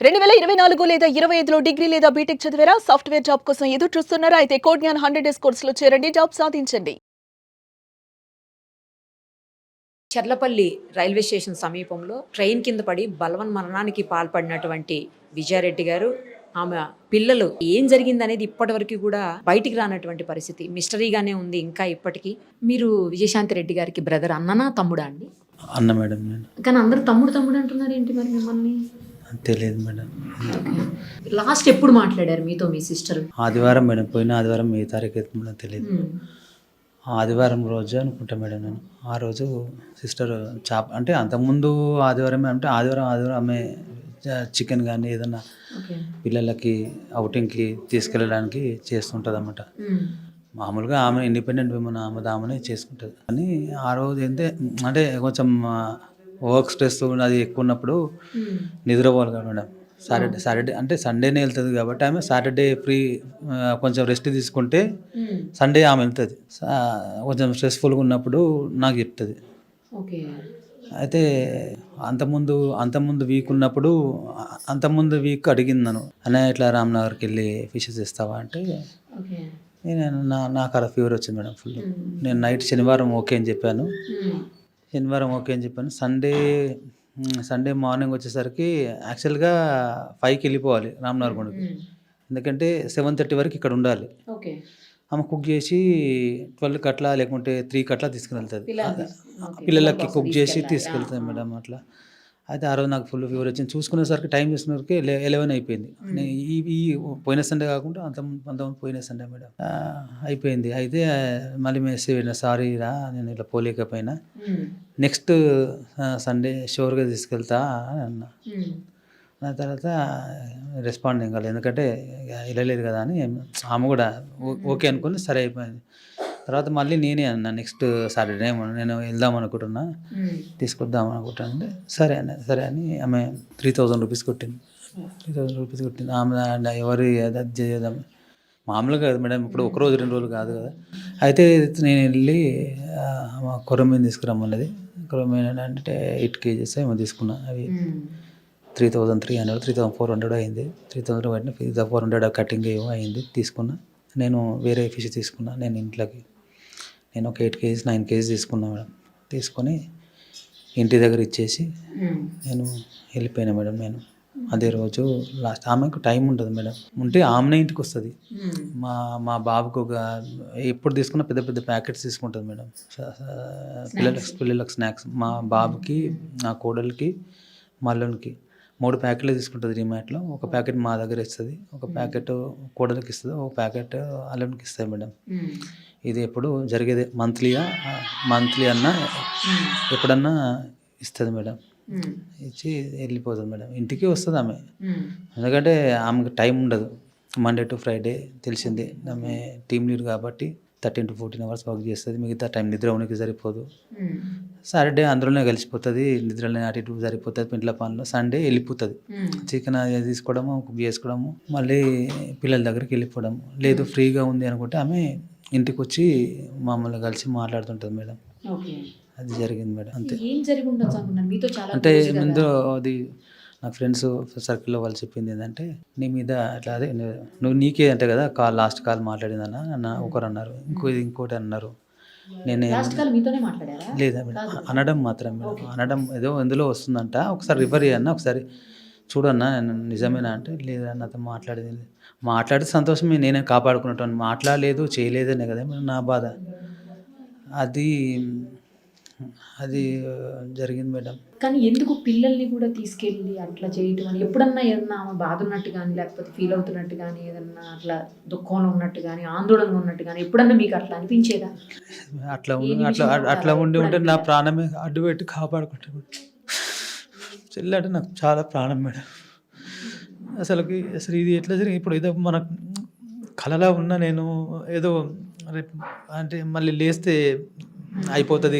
2024 లేదా 25లో డిగ్రీ లేదా బీటెక్ చదివారా? సాఫ్ట్‌వేర్ జాబ్ కోసం ఎదురు చూస్తున్నారా? అయితే కోడ్‌జ్ఞాన్ 100 డేస్ కోర్సులో చేరండి. జాబ్ సాధించండి. చర్లపల్లి రైల్వే స్టేషన్ సమీపంలో ట్రైన్ కింద పడి బలవన్మరణానికి పాల్పడినటువంటి విజయారెడ్డి గారు, ఆమె పిల్లలు ఏం జరిగిందనేది ఇప్పటివరకు కూడా బయటికి రానటువంటి పరిస్థితి మిస్టరీగానే ఉంది ఇంకా ఇప్పటికీ. మీరు విజయశాంతి రెడ్డి గారికి బ్రదర్, అన్ననా తమ్ముడా అండి? అన్న మేడం నేను కానీ అందరూ తమ్ముడు తమ్ముడు అంటున్నారు ఏంటి మరి మిమ్మల్ని? తెలియదు మేడం. లాస్ట్ ఎప్పుడు మాట్లాడారు మీతో మీ సిస్టర్? ఆదివారం మేడం, పోయిన ఆదివారం ఏ తారీఖు అయితే మేడం తెలియదు. ఆదివారం రోజు అనుకుంటా మేడం నేను. ఆ రోజు సిస్టర్ అంటే అంతకుముందు ఆదివారమే, అంటే ఆదివారం ఆమె చికెన్ కానీ ఏదన్నా పిల్లలకి అవుటింగ్కి తీసుకెళ్ళడానికి చేస్తుంటుంది అన్నమాట. మామూలుగా ఆమె ఇండిపెండెంట్ విమెన్, ఆమెనే చేసుకుంటుంది. కానీ ఆ రోజు అంటే కొంచెం వర్క్ స్ట్రెస్ అది ఎక్కువ ఉన్నప్పుడు నిద్రపోవాలి కదా మేడం. సాటర్డే అంటే సండేనే వెళ్తుంది కాబట్టి ఆమె సాటర్డే ఫ్రీ, కొంచెం రెస్ట్ తీసుకుంటే సండే ఆమె వెళ్తుంది. కొంచెం స్ట్రెస్ఫుల్గా ఉన్నప్పుడు నాకు చెప్తుంది. అయితే అంతకుముందు వీక్ ఉన్నప్పుడు, అంతకుముందు వీక్ అడిగింది నన్ను, అన్నయ్య ఇట్లా రామ్నగర్కి వెళ్ళి ఫిషెస్ ఇస్తావా అంటే, నేను నాకు అలా ఫీవర్ వచ్చింది మేడం ఫుల్. నేను నైట్ శనివారం ఓకే అని చెప్పాను. సండే మార్నింగ్ వచ్చేసరికి యాక్చువల్గా 5కి వెళ్ళిపోవాలి రామ్నగర్ గుడికి. ఎందుకంటే 7:30 వరకు ఇక్కడ ఉండాలి. ఆమె కుక్ చేసి 12కి అట్లా లేకుంటే 3కి అట్లా తీసుకుని వెళ్తుంది. పిల్లలకి కుక్ చేసి తీసుకెళ్తుంది మేడం అట్లా. అయితే ఆ రోజు నాకు ఫుల్ ఫీవర్ వచ్చింది. చూసుకునేసరికి టైం చూసుకునేసరికి 11 అయిపోయింది. ఈ పోయిన సండే కాకుండా అంతకుముందు పోయిన సండే మేడం అయిపోయింది. అయితే మళ్ళీ మెసేజ్ పెట్టిన, సారీ రా నేను ఇట్లా పోలేకపోయినా, నెక్స్ట్ సండే షూర్గా తీసుకెళ్తా అని అన్నా. ఆ తర్వాత రెస్పాండ్ ఏం కాలేదు, ఎందుకంటే వెళ్ళలేదు కదా అని. ఆమె కూడా ఓకే అనుకుని సరే అయిపోయింది. తర్వాత మళ్ళీ నేనే అన్నా, నెక్స్ట్ సాటర్డే నేను వెళ్దాం అనుకుంటున్నా, తీసుకొద్దాం అనుకుంటానంటే సరే అని ఆమె 3000 రూపీస్ కొట్టింది. 3000 రూపీస్ కొట్టింది. ఆమె ఎవరు అది చేద్దాం మామూలుగా కదా మేడం, ఇప్పుడు ఒక రోజు 2 రోజులు కాదు కదా. అయితే నేను వెళ్ళి కొరమీను తీసుకురమ్మన్నది. కొరమీను అంటే 8 kgs ఏమో తీసుకున్నా. అవి 3300 3400 అయింది. 3000 పట్టిన 3400 కటింగ్ ఏమో అయింది. తీసుకున్నా. నేను వేరే ఫిష్ తీసుకున్నా. నేను ఒక 8 kgs 9 kgs తీసుకున్నా మేడం. తీసుకొని ఇంటి దగ్గర ఇచ్చేసి నేను వెళ్ళిపోయినా మేడం. నేను అదే రోజు లాస్ట్. ఆమెకు టైం ఉంటుంది మేడం, ఉంటే ఆమెనే ఇంటికి వస్తుంది. మా బాబుకు ఎప్పుడు తీసుకున్న పెద్ద పెద్ద ప్యాకెట్స్ తీసుకుంటుంది మేడం, పిల్లలకు స్నాక్స్. మా బాబుకి, నా కోడలికి, మల్లునికి 3 ప్యాకెట్లు తీసుకుంటుంది డిమార్ట్లో. ఒక ప్యాకెట్ మా దగ్గర ఇస్తుంది, ఒక ప్యాకెట్ కోడలికి ఇస్తుంది, ఒక ప్యాకెట్ అల్లునికి ఇస్తుంది మేడం. ఇది ఎప్పుడు జరిగేది, మంత్లీ అన్నా ఎప్పుడన్నా ఇస్తుంది మేడం. ఇచ్చి వెళ్ళిపోతుంది మేడం. ఇంటికి వస్తుంది ఆమె, ఎందుకంటే ఆమెకు టైం ఉండదు. మండే టు ఫ్రైడే తెలిసిందే, ఆమె టీమ్ లీడ్ కాబట్టి 13 to 14 hours వర్క్ చేస్తుంది. మిగతా టైం నిద్ర ఉనికి సరిపోదు. సాటర్డే అందులోనే కలిసిపోతుంది, నిద్రలోనే అటు ఇటు సరిపోతుంది ఇంట్లో పనులు. సండే వెళ్ళిపోతుంది, చికెన్ తీసుకోవడము, కుక్ చేసుకోవడము, మళ్ళీ పిల్లల దగ్గరికి వెళ్ళిపోవడము. లేదు ఫ్రీగా ఉంది అనుకుంటే ఆమె ఇంటికి వచ్చి మమ్మల్ని కలిసి మాట్లాడుతుంటుంది మేడం. అది జరిగింది మేడం. అంతే. అంటే ముందు అది నాకు ఫ్రెండ్స్ సర్కిల్లో వాళ్ళు చెప్పింది ఏంటంటే, నీ మీద అట్లా అదే నువ్వు నీకే అంటే కదా లాస్ట్ కాల్ మాట్లాడిందన్న ఒకరు అన్నారు, ఇంకోటి అన్నారు. లేదా మేడం, అనడం మాత్రం మేడం, అనడం ఏదో ఎందులో వస్తుందంట, ఒకసారి రిఫర్ చేయన్నా, ఒకసారి చూడన్నా నిజమేనా అంటే, లేదా నాతో మాట్లాడితే సంతోషమే, నేనే కాపాడుకున్నట్టు. మాట్లాడలేదు చేయలేదనే కదా నా బాధ. అది జరిగింది మేడం. కానీ ఎందుకు పిల్లల్ని కూడా తీసుకెళ్ళి అట్లా చేయటం అని? ఎప్పుడన్నా ఏదన్నా ఆమె బాధ ఉన్నట్టు కానీ, లేకపోతే ఫీల్ అవుతున్నట్టు కానీ, ఏదన్నా అట్లా దుఃఖంలో ఉన్నట్టు కానీ, ఆందోళనగా ఉన్నట్టు కానీ ఎప్పుడన్నా మీకు అట్లా అనిపించేదా? అట్లా ఉంటే నా ప్రాణమే అడ్డు పెట్టి కాపాడుకుంటాను. చెల్లి అంటే నాకు చాలా ప్రాణం మేడం. అసలు ఇది ఎట్లా జరిగింది? ఇప్పుడు ఏదో మన కలలా ఉన్నా నేను, ఏదో రేపు అంటే మళ్ళీ లేస్తే అయిపోతుంది,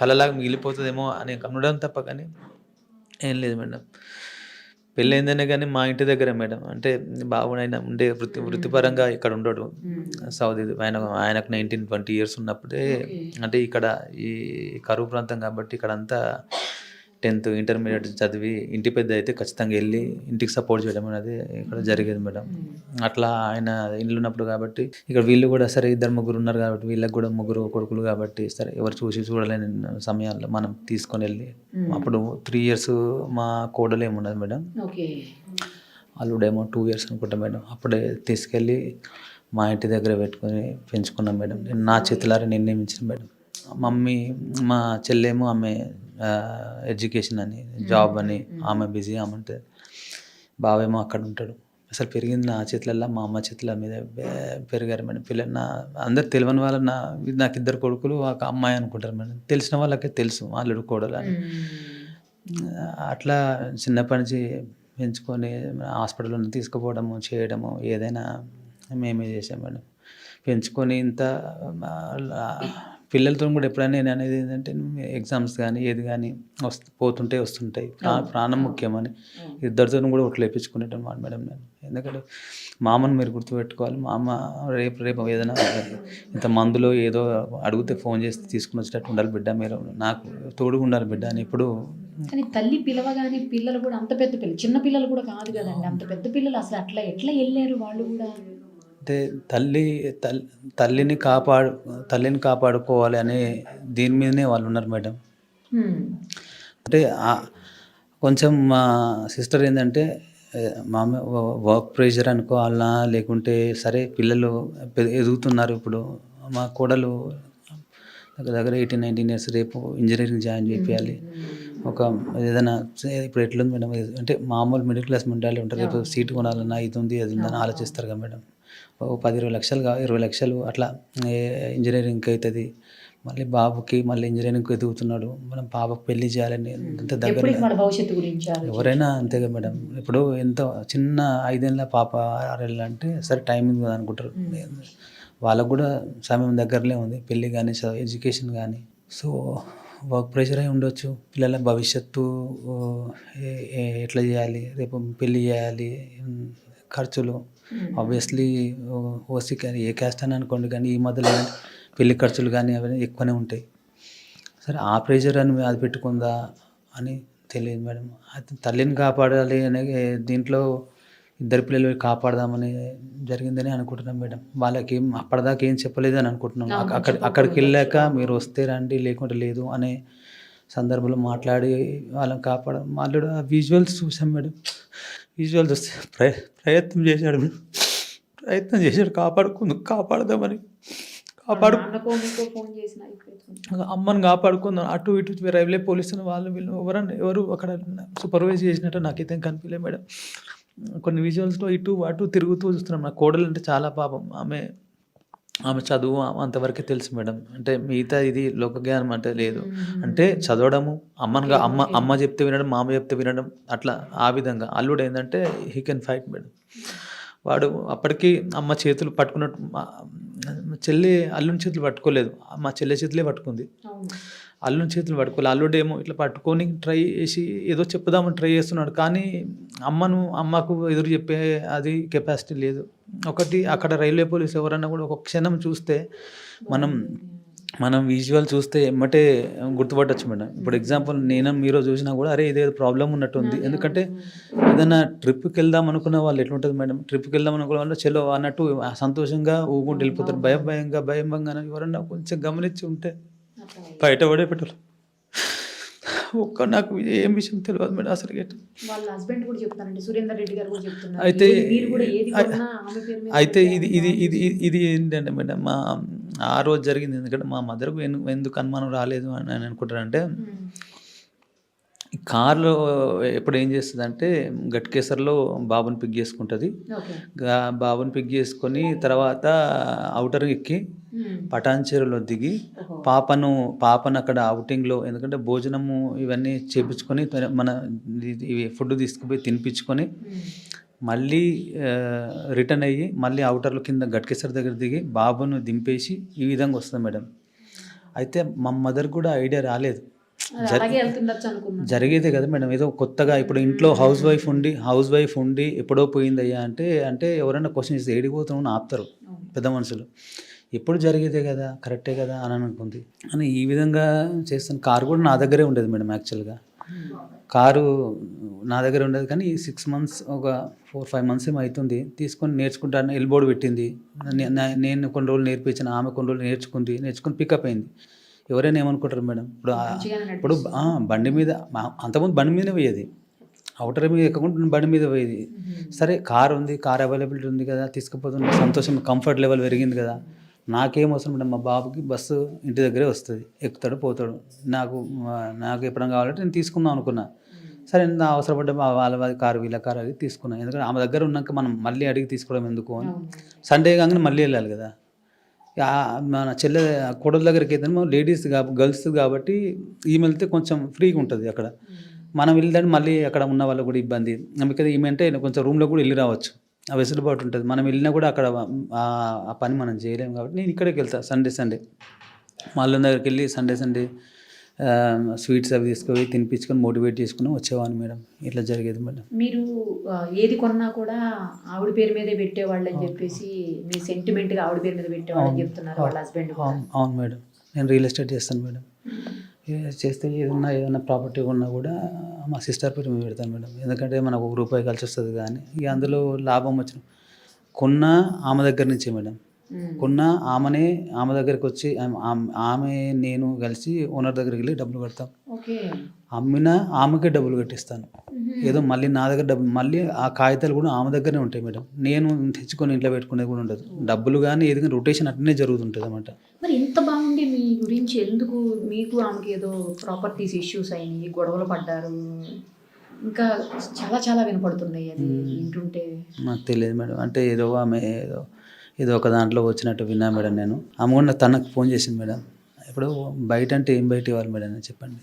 కలలాగా మిగిలిపోతుందేమో అని ఉండడం తప్ప కానీ ఏం లేదు మేడం. పెళ్ళయిందనే కానీ మా ఇంటి దగ్గర మేడం, అంటే బాబునైనా ఉండే వృత్తిపరంగా ఇక్కడ ఉండడు, సౌదీ. ఆయనకు 19-20 years ఉన్నప్పుడే, అంటే ఇక్కడ ఈ కరువు ప్రాంతం కాబట్టి ఇక్కడ అంతా 10th ఇంటర్మీడియట్ చదివి ఇంటి పెద్ద అయితే ఖచ్చితంగా వెళ్ళి ఇంటికి సపోర్ట్ చేయడం అనేది ఇక్కడ జరిగేది మేడం. అట్లా ఆయన ఇల్లు ఉన్నప్పుడు కాబట్టి ఇక్కడ వీళ్ళు కూడా సరే 2-3 ఉన్నారు కాబట్టి వీళ్ళకి కూడా 3 కొడుకులు కాబట్టి సరే ఎవరు చూడలేని సమయాల్లో మనం తీసుకొని వెళ్ళి అప్పుడు 3 years మా కోడలు ఏమున్నది మేడం, అల్లుడేమో 2 years అనుకుంటా మేడం. అప్పుడే తీసుకెళ్ళి మా ఇంటి దగ్గర పెట్టుకొని పెంచుకున్నాం మేడం. నేను నా చేతులారా నిర్ణయించిన మేడం. మమ్మీ మా చెల్లేమో ఆమె ఎడ్యుకేషన్ అని జాబ్ అని ఆమె బిజీ ఆమె ఉంటుంది, బావేమో అక్కడ ఉంటాడు. అసలు పెరిగింది నా చేతులల్లో, మా అమ్మ చేతుల మీద పెరిగారు మేడం. పిల్లలు నా అందరు తెలియని వాళ్ళ నాకు 2 కొడుకులు ఒక అమ్మాయి అనుకుంటారు మేడం. తెలిసిన వాళ్ళకే తెలుసు అల్లుడు కోడలు అని. అట్లా చిన్నప్పటి నుంచి పెంచుకొని హాస్పిటల్లో తీసుకుపోవడము చేయడము ఏదైనా మేమే చేసాం మేడం. పెంచుకొని ఇంత పిల్లలతో కూడా ఎప్పుడైనా నేను అనేది ఏంటంటే ఎగ్జామ్స్ కానీ ఏది కానీ వస్తుంటాయి ప్రాణం ముఖ్యమని ఇద్దరితో కూడా ఒట్లు వేయించుకునేటం మేడం నేను. ఎందుకంటే మా అమ్మను మీరు గుర్తుపెట్టుకోవాలి, మా అమ్మ రేపు ఏదైనా ఇంత మందులో ఏదో అడిగితే ఫోన్ చేసి తీసుకుని వచ్చేటట్టు ఉండాలి బిడ్డ, మీరు నాకు తోడుగా ఉండాలి బిడ్డ అని ఎప్పుడు. కానీ తల్లి పిలవగానే పిల్లలు కూడా అంత పెద్ద పిల్లలు, చిన్న పిల్లలు కూడా కాదు కదండి, అంత పెద్ద పిల్లలు అసలు అట్లా ఎట్లా వెళ్ళారు వాళ్ళు కూడా? అంటే తల్లిని కాపాడుకోవాలి అనే దీని మీదనే వాళ్ళు ఉన్నారు మేడం. అంటే కొంచెం మా సిస్టర్ ఏంటంటే మా వర్క్ ప్రెషర్ అనుకోవాలన్నా లేకుంటే సరే పిల్లలు ఎదుగుతున్నారు. ఇప్పుడు మా కోడలు దగ్గర 18-19 years రేపు ఇంజనీరింగ్ జాయిన్ చేయాలి. ఒక ఏదైనా ఇప్పుడు ఎట్లుంది మేడం, అంటే మామూలు మిడిల్ క్లాస్ మెంటాలిటీ ఉంటుంది. రేపు సీట్ కొనాలన్నా ఇది ఉంది అది ఉందని ఆలోచిస్తారు కదా మేడం. 10-20 లక్షలు 20 లక్షలు అట్లా ఇంజనీరింగ్కి అవుతుంది. మళ్ళీ బాబుకి మళ్ళీ ఇంజనీరింగ్కి ఎదుగుతున్నాడు, మనం పాపకు పెళ్లి చేయాలని అంత దగ్గర భవిష్యత్తు గురించి ఎవరైనా అంతేగా మేడం. ఇప్పుడు ఎంత చిన్న 5 ఏళ్ళ పాప 6 ఏళ్ళు అంటే సరే టైం ఉంది కదా అనుకుంటారు. వాళ్ళకు కూడా సమయం దగ్గరలో ఉంది, పెళ్ళి కానీ ఎడ్యుకేషన్ కానీ. సో వర్క్ ప్రెషర్ అయి ఉండొచ్చు. పిల్లల భవిష్యత్తు ఎట్లా చేయాలి, రేపు పెళ్ళి చేయాలి, ఖర్చులు ఆబ్వియస్లీ ఓసీ కానీ ఏ క్యాస్ట్ అని అనుకోండి, కానీ ఈ మధ్యలో పెళ్లి ఖర్చులు కానీ అవన్నీ ఎక్కువనే ఉంటాయి. సరే ఆ ప్రెషర్ అని అది పెట్టుకుందా అని తెలియదు మేడం. అయితే తల్లిని కాపాడాలి అనే దీంట్లో 2 పిల్లలు కాపాడదామని జరిగిందని అనుకుంటున్నాం మేడం. వాళ్ళకి అప్పటిదాకా ఏం చెప్పలేదు అని అనుకుంటున్నాం. అక్కడికి వెళ్ళాక మీరు వస్తే రండి లేకుంటే లేదు అనే సందర్భంలో మాట్లాడి వాళ్ళని మాట్లాడు విజువల్స్ చూసాం మేడం. విజువల్స్ వస్తే ప్రయత్నం చేశాడు కాపాడదామని. అమ్మని కాపాడుకుందాం. అటు ఇటు రైల్వే పోలీసులు వాళ్ళు వీళ్ళు ఎవరు అక్కడ సూపర్వైజ్ చేసినట్టు నాకైతే కనిపించలేదు మేడం. కొన్ని విజువల్స్లో ఇటు అటు తిరుగుతూ చూస్తున్నాం. నా కోడలు అంటే చాలా పాపం, ఆమె చదువు అంతవరకే తెలుసు మేడం. అంటే మిగతా ఇది లోకజ్ఞానం అంటే లేదు. అంటే చదవడము, అమ్మ చెప్తే వినడం, మామ చెప్తే వినడం, అట్లా ఆ విధంగా. అల్లుడు ఏంటంటే హీ కెన్ ఫైట్ మేడం. వాడు అప్పటికి అమ్మ చేతులు పట్టుకున్నట్టు, చెల్లి అల్లుని చేతులు పట్టుకోలేదు, మా చెల్లె చేతులే పట్టుకుంది. అల్లుని చేతులు పట్టుకోలేదు. అల్లుడేమో ఇట్లా పట్టుకొని ట్రై చేసి ఏదో చెప్పుదామని ట్రై చేస్తున్నాడు, కానీ అమ్మకు ఎదురు చెప్పే అది కెపాసిటీ లేదు. ఒకటి అక్కడ రైల్వే పోలీస్ ఎవరన్నా కూడా ఒక క్షణం చూస్తే మనం విజువల్ చూస్తే ఎమ్మటే గుర్తుపట్టచ్చు మేడం. ఇప్పుడు ఎగ్జాంపుల్ మీరు చూసినా కూడా అరే ఇదేదో ప్రాబ్లం ఉన్నట్టు ఉంది. ఎందుకంటే ఏదైనా ట్రిప్కి వెళ్దాం అనుకున్న వాళ్ళు ఎట్లుంటుంది మేడం, ట్రిప్కి వెళ్దాం అనుకున్న వాళ్ళు చలో అన్నట్టు సంతోషంగా ఊగుంటూ వెళ్ళిపోతారు. భయంగా ఎవరన్నా కొంచెం గమనించి ఉంటే బయటపడే పెట్టారు. నాకు ఏం విషయం తెలియదు మేడం అసలు. వాళ్ళ హస్బెండ్ కూడా చెప్తారండి, సురేందర్ రెడ్డి గారు కూడా చెప్తున్నారు. అయితే ఇది ఏంటంటే మేడం, ఆ రోజు జరిగింది. ఎందుకంటే మా మదర్కు ఎందుకు అనుమానం రాలేదు అని అనుకుంటారంటే, కార్లో ఎప్పుడు ఏం చేస్తుంది అంటే గట్కేసర్లో బాబుని పిక్ చేసుకుంటుంది. బాబుని పిక్ చేసుకొని తర్వాత అవుటర్ ఎక్కి పటాన్చేరులో దిగి పాపను అక్కడ అవుటింగ్లో, ఎందుకంటే భోజనము ఇవన్నీ చేపించుకొని మన ఇవి ఫుడ్ తీసుకుపోయి తినిపించుకొని మళ్ళీ రిటర్న్ అయ్యి మళ్ళీ అవుటర్లో కింద గట్కేసర్ దగ్గర దిగి బాబును దింపేసి ఈ విధంగా వస్తుంది మేడం. అయితే మా మదర్ కూడా ఐడియా రాలేదు, జరిగేదే కదా మేడం. ఏదో కొత్తగా ఇప్పుడు ఇంట్లో హౌస్ వైఫ్ ఉండి ఎప్పుడో పోయిందయ్యా అంటే ఎవరైనా క్వశ్చన్ చేస్తే ఏడిపోతున్నావు ఆపుతారు పెద్ద మనుషులు. ఎప్పుడు జరిగేదే కదా, కరెక్టే కదా అని అనుకుంది అని ఈ విధంగా చేస్తాను. కారు కూడా నా దగ్గరే ఉండేది మేడం యాక్చువల్గా. కారు నా దగ్గర ఉండదు కానీ 6 మంత్స్ ఒక 4-5 మంత్స్ ఏమో అవుతుంది తీసుకొని నేర్చుకుంటాను. ఎల్బోర్డ్ పెట్టింది, నేను కొన్ని రోజులు నేర్పించాను, ఆమె కొన్ని రోజులు నేర్చుకుని పికప్ అయింది. ఎవరైనా ఏమనుకుంటారు మేడం, ఇప్పుడు బండి మీద అంతకుముందు బండి మీదనే పోయేది, అవుటర్ మీద ఎక్కకుండా బండి మీద పోయేది. సరే కార్ ఉంది, కార్ అవైలబిలిటీ ఉంది కదా, తీసుకుపోతుంది, సంతోషం, కంఫర్ట్ లెవెల్ పెరిగింది కదా. నాకేం అవసరం మేడం, మా బాబుకి బస్సు ఇంటి దగ్గరే వస్తుంది, ఎక్కుతాడు పోతాడు, నాకు ఎప్పుడైనా కావాలంటే నేను తీసుకుందాం అనుకున్నా. సరే నా అవసరపడ్డ వాళ్ళ కారు వీళ్ళ కారు అది తీసుకున్నాను. ఎందుకంటే ఆమె దగ్గర ఉన్నాక మనం మళ్ళీ అడిగి తీసుకోవడం ఎందుకు అని. సండే కాగానే మళ్ళీ వెళ్ళాలి కదా. మన చెల్లె కొడల దగ్గరికి అయితే లేడీస్ గర్ల్స్ కాబట్టి ఈమె వెళ్తే కొంచెం ఫ్రీగా ఉంటుంది అక్కడ. మనం వెళ్తే మళ్ళీ అక్కడ ఉన్న వాళ్ళకు కూడా ఇబ్బంది. అందుకని ఈమె అంటే కొంచెం రూమ్లో కూడా వెళ్ళి రావచ్చు, ఆ వెసులుబాటు ఉంటుంది. మనం వెళ్ళినా కూడా అక్కడ ఆ పని మనం చేయలేము కాబట్టి నేను ఇక్కడికి వెళ్తాను సండే వాళ్ళ దగ్గరికి వెళ్ళి సండే స్వీట్స్ అవి తీసుకొని తినిపించుకొని మోటివేట్ చేసుకుని వచ్చేవాడిని మేడం. ఇట్లా జరిగేది మేడం. మీరు ఏది కొన్నా కూడా ఆవిడ పేరు మీదే పెట్టేవాళ్ళు అని చెప్పేసి మీ సెంటిమెంట్గా ఆవిడ పేరు మీద పెట్టేవాళ్ళు అని చెప్తున్నారు వాళ్ళ హస్బెండ్. అవును మేడం, నేను రియల్ ఎస్టేట్ చేస్తాను మేడం. చేస్తే ఏదైనా ప్రాపర్టీ ఉన్నా కూడా మా సిస్టర్ పేరు మీద పెడతాను మేడం. ఎందుకంటే మనకు ₹1 కలిసి వస్తుంది కానీ ఇక అందులో లాభం వచ్చిన కొన్న ఆమె దగ్గర నుంచే మేడం. కొన్న ఆమె దగ్గరికి వచ్చి ఆమె నేను కలిసి ఓనర్ దగ్గరికి వెళ్ళి డబ్బులు కడతాం. అమ్మినా ఆమెకే డబ్బులు కట్టిస్తాను. ఏదో మళ్ళీ నా దగ్గర డబ్బులు మళ్ళీ ఆ కాగితాలు కూడా ఆమె దగ్గరనే ఉంటాయి మేడం. నేను తెచ్చుకొని ఇంట్లో పెట్టుకునేది కూడా ఉండదు. డబ్బులు కానీ ఏది కానీ రొటేషన్ అట్లనే జరుగుతుంటుంది అన్నమాట. మరి ఇంత బాగుంది మీ గురించి ఎందుకు మీకు ఆమెకి ఏదో ప్రాపర్టీస్ ఇష్యూస్ అయినాయి, గొడవలు పడ్డారు, ఇంకా చాలా చాలా వినపడుతున్నాయి అది వింటుంటే? నాకు తెలియదు మేడం, అంటే ఏదో ఆమె ఏదో ఒక దాంట్లో వచ్చినట్టు విన్నా మేడం. నేను ఆమె కూడా తనకు ఫోన్ చేసింది మేడం. ఇప్పుడు బయట అంటే ఏం బయట ఇవ్వాలి మేడం అని చెప్పండి.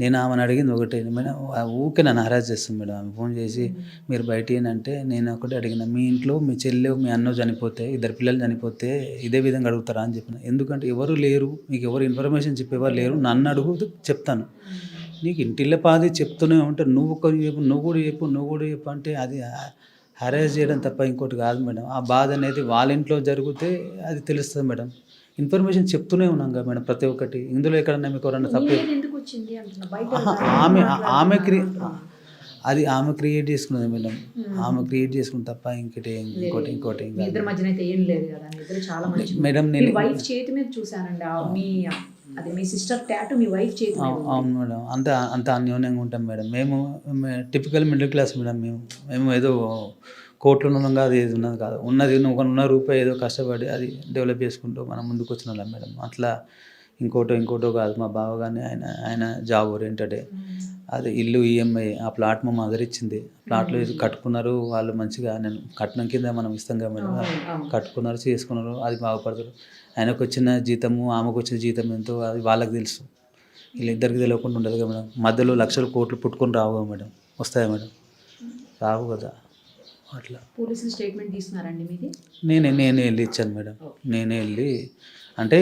నేను ఆమెను అడిగింది ఒకటే మేడం, ఊకే నన్ను హరాజ్ చేస్తుంది మేడం. ఆమె ఫోన్ చేసి మీరు బయట ఏంటంటే నేను ఒకటి అడిగిన, మీ ఇంట్లో మీ చెల్లె మీ అన్న చనిపోతే 2 పిల్లలు చనిపోతే ఇదే విధంగా అడుగుతారా అని చెప్పిన. ఎందుకంటే ఎవరు లేరు, మీకు ఎవరు ఇన్ఫర్మేషన్ చెప్పేవారు లేరు, నన్ను అడుగు చెప్తాను. నీకు ఇంటిల్ల పాది చెప్తూనే ఉంటారు, నువ్వు కూడా చెప్పు అంటే అది హరాజ్ చేయడం తప్ప ఇంకోటి కాదు మేడం. ఆ బాధ అనేది వాళ్ళ ఇంట్లో జరిగితే అది తెలుస్తుంది మేడం. ఇన్ఫర్మేషన్ చెప్తూనే ఉన్నాం కదా మేడం ప్రతి ఒక్కటి. ఇందులో ఎక్కడన్నా మీకు ఎవరన్నా తప్పే ఆమె క్రియేట్ చేసుకున్నది మేడం. ఆమె క్రియేట్ చేసుకున్న తప్ప ఇంకోటి మేడం. నేను వైఫ్ చేతి మీద చూసానండి, అది మీ సిస్టర్ టాటూ మీ వైఫ్ చేతి మీద. అవును మేడం, అంత అన్యోన్యంగా ఉంటాం మేడం. మేము టిపికల్ మిడిల్ క్లాస్ మేడం. మేము ఏదో కోట్లు ఉన్నాం కాదు, ఏది ఉన్నది కాదు, ఉన్న రూపాయి ఏదో కష్టపడి అది డెవలప్ చేసుకుంటూ మనం ముందుకు వచ్చిన వాళ్ళం మేడం. అట్లా ఇంకోటో కాదు. మా బావ కానీ ఆయన జాబ్ ఓరియంటెడే. అది ఇల్లు ఈఎంఐ, ఆ ప్లాట్ మా మదర్ ఇచ్చింది. ప్లాట్లో కట్టుకున్నారు వాళ్ళు మంచిగా. నేను కట్నం కింద మనం ఇస్తాం కదా మేడం, కట్టుకున్నారు చేసుకున్నారు, అది బాగుపడతారు. ఆయనకు వచ్చిన జీతము ఆమెకు వచ్చిన జీతం ఎంతో అది వాళ్ళకి తెలుసు, వీళ్ళిద్దరికి తెలియకుండా ఉండదు కదా మేడం. మధ్యలో లక్షలు కోట్లు పుట్టుకొని రావు కదా మేడం, వస్తాయి మేడం, రావు కదా. అట్లా పోలీసులు స్టేట్మెంట్ తీసుకున్నారండి మీది? నేనే వెళ్ళి ఇచ్చాను మేడం. నేనే వెళ్ళి అంటే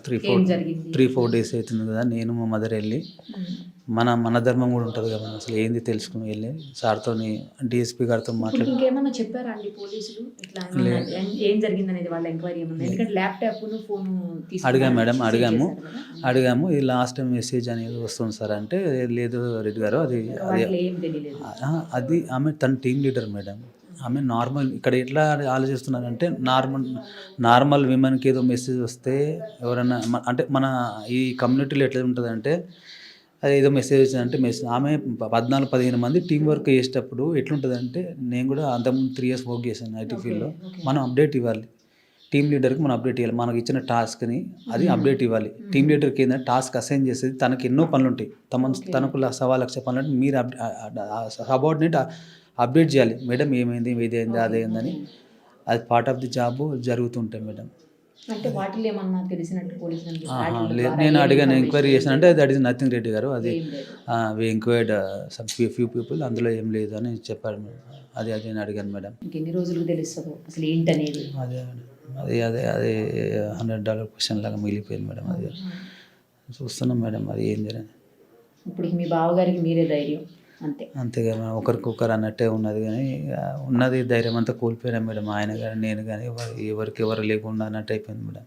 3-4 డేస్ అవుతుంది కదా, నేను మా మదర్ వెళ్ళి మన ధర్మం కూడా ఉంటుంది కదా, అసలు ఏంది తెలుసుకుని వెళ్ళి సార్తో డిఎస్పీ గారితో మాట్లాడి. ఇంకేమన్నా చెప్పారా అండి పోలీసులు ఇట్లా ఏం జరిగింది అనేది వాళ్ళ ఎంక్వైరీ ఏమన్నా? ఎందుకంటే ల్యాప్టాప్ ఫోన్ అడిగాము మేడం, అడిగాము ఇది లాస్ట్ మెసేజ్ అనేది వస్తుంది సార్ అంటే, లేదు రెడ్డి గారు అది ఆమె తన టీం లీడర్ మేడం. ఆమె నార్మల్ ఇక్కడ ఎట్లా ఆలోచిస్తున్నారంటే నార్మల్ విమెన్కి ఏదో మెసేజ్ వస్తే ఎవరైనా అంటే మన ఈ కమ్యూనిటీలో ఎట్లా ఉంటుందంటే అది ఏదో మెసేజ్ వచ్చిందంటే ఆమె 14-15 మంది టీం వర్క్ చేసేటప్పుడు ఎట్లుంటుందంటే, నేను కూడా అంతకుముందు 3 years వర్క్ చేశాను ఐటీ ఫీల్డ్లో. మనం అప్డేట్ ఇవ్వాలి టీమ్ లీడర్కి, మనం అప్డేట్ ఇవ్వాలి. మనకు ఇచ్చిన టాస్క్ని అది అప్డేట్ ఇవ్వాలి. టీమ్ లీడర్కి ఏంటంటే టాస్క్ అసైన్ చేసేది, తనకి ఎన్నో పనులు ఉంటాయి, తనకు 1,00,000 పనులు అంటే మీరు సబార్డినేట్ అప్డేట్ చేయాలి. మేడం ఏమైంది, ఇదేంది అదేందని, అది పార్ట్ ఆఫ్ ది జాబ్ జరుగుతుంటాయి మేడం. అంటే వాటిలో ఏమన్నా తెలిసినట్టు పోలీసులు లేదు, నేను అడిగాను, ఎంక్వైరీ చేశాను అంటే దట్ ఈస్ నథింగ్ రెడ్డి గారు, అది వి ఎంక్వైర్డ్ సమ్ ఫ్యూ పీపుల్, అందులో ఏం లేదు అని చెప్పారు మేడం. అది నేను అడిగాను మేడం. ఎన్ని రోజులకు తెలుస్తుందో అసలు ఏంటనేది. అదే $100 క్వశ్చన్ లాగా మిగిలిపోయింది మేడం. అది చూస్తున్నాం మేడం, అది ఏం జరిగింది. ఇప్పుడు మీ బావగారికి మీరే ధైర్యం అంతేగా మేడం, ఒకరికొకరు అన్నట్టే ఉన్నది. కానీ ఉన్నది ధైర్యం అంతా కోల్పోయినా మేడం. ఆయన కానీ నేను కానీ ఎవరికి ఎవరు లేకుండా అన్నట్టు అయిపోయింది మేడం.